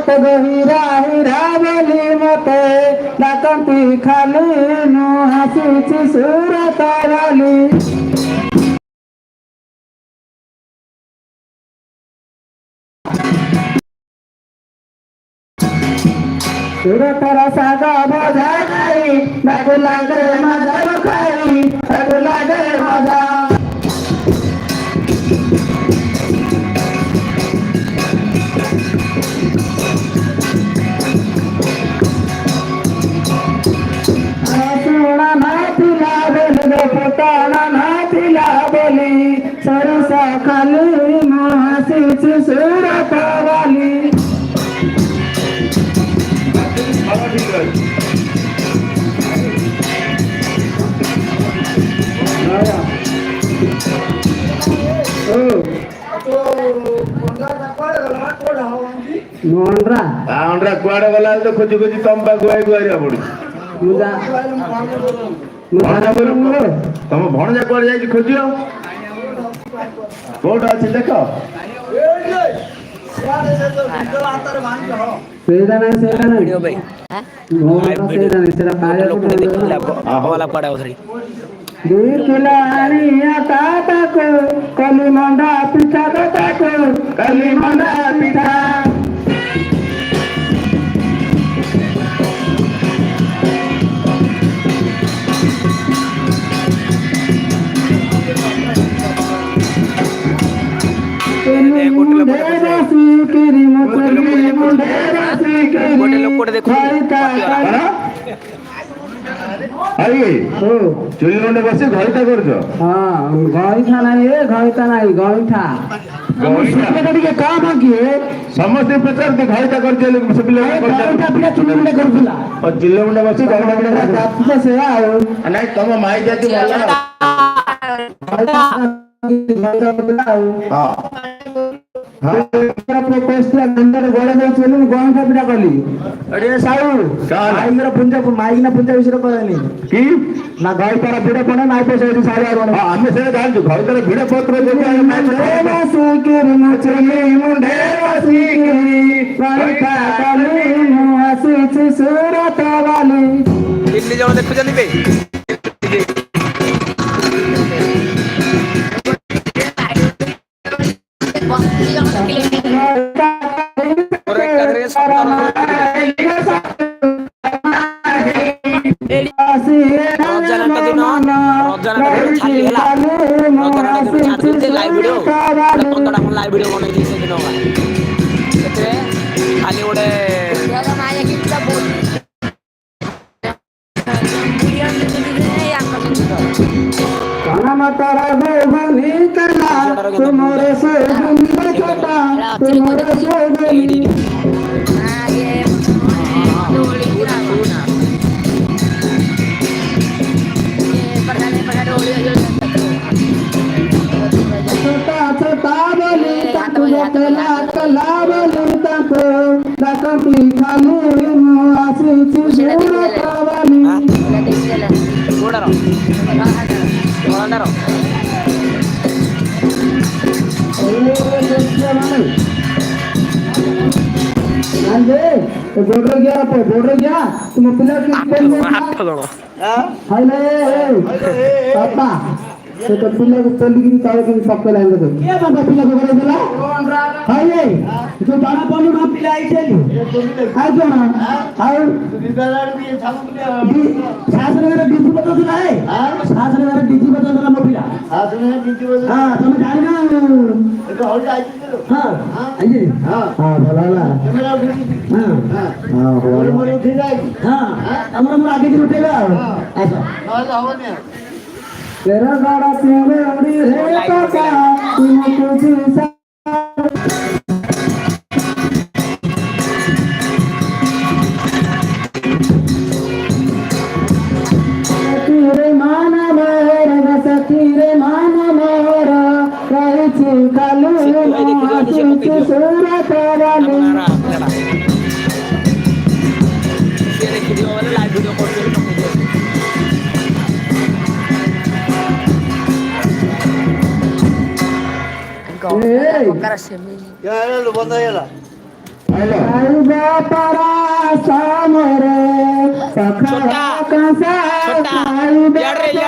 ହୀରା ହୀରା ବୋଲି ମତେ ଡାକନ୍ତି ଖାଲି ମୁଁ ଆସିଛି ସୁରତ ବୋଲି। ସୁରତର ଶାଗ ଭଜା ଖାଇ ତାକୁ ଲାଗେ ମଜା ଖାଇ ତାକୁ ଲାଗେ ମଜା। ଶୁଣା ନଥିଲା ବୋଲି ପଟଣା ନଥିଲା ବୋଲି ସରିଷା ଖାଲି ମୁଁ ଆସିଛି ସୁରତ ବୋଲି। କୁଆଡେ ଗଲା ତ ଖୋଜି ଖୋଜି ତମ ପାଖକୁ ଆଇବାକୁ ପଡୁଛି। ତମ ଭଣଜା କୁଆଡେ ଯାଇଛି ଖୋଜିବ କୋଉଟା ଅଛି ଦେଖ। ସେଇଟା ନାହିଁ ସେଇଟା ନାହିଁ ଦୁଇ କିଲୋ ଆଣିଆ ତାକୁ କଲି ମଣ୍ଡା ପିଠା ତାକୁ କଲି ମଣ୍ଡା ପିଠା। ଚୁଲି ମୁଣ୍ଡେ ବସି ଘଇତା କରୁଛ? ହଁ ଘଇତା ନାହିଁ ଘଇତା ନାହିଁ ଗଇଠା ଟିକେ କମ କିଏ ସମସ୍ତେ ପଚାରନ୍ତି ଘଇତା କରିଛ ଚୁଲି ମୁଣ୍ଡେ କରୁଥିଲା ଚୁଲି ମୁଣ୍ଡେ ବସି ସେଇଆ ଆଉ ନାଇଁ ତମ ମାଇ ଜାତି ମାଇକିନା ପୂଜା ବିଷୟରେ କରେନି କି ନା ଘଇତାର ଭିଡ ପଡେ ମାଇ ପଇସା ଆମେ ସେ ଜାଣିଛୁ ଘଇତାର ଭିଡ ପତ୍ର ଆସିଛି ସୁରତ ବାଲି। ଦିଲ୍ଲୀ ଜଣ ଦେଖୁଛନ୍ତି ବେ ଖାଲି ଗୋଟେ बोर्डर गया तुम पिला पापा से तो पिला को पेलिगिरी तावे के पक्का लाइन दे के बाबा पिला को करे दिला हाय जो बाणा पनु ना पिला आई चली हाय जो ना हाय शासन में डीजी बता दिला है शासन में डीजी बता दिला मो पिला शासन में डीजी बता हां तुम जान ना तो हो जाई हां आई हां हां भला मेरा हां हां बोल मोर उठी जाई हां हमरा आगे की उठेगा ऐसा ना होने तेरा गाड़ा तेरे उड़ी है काका तुम तुझे ଖାଇବା ପରା ସମରେ ଛୋଟା ପଖାଳ କଂସା ଛୋଟା ଖାଇବା ଇଆଡେ ଇଆଡେ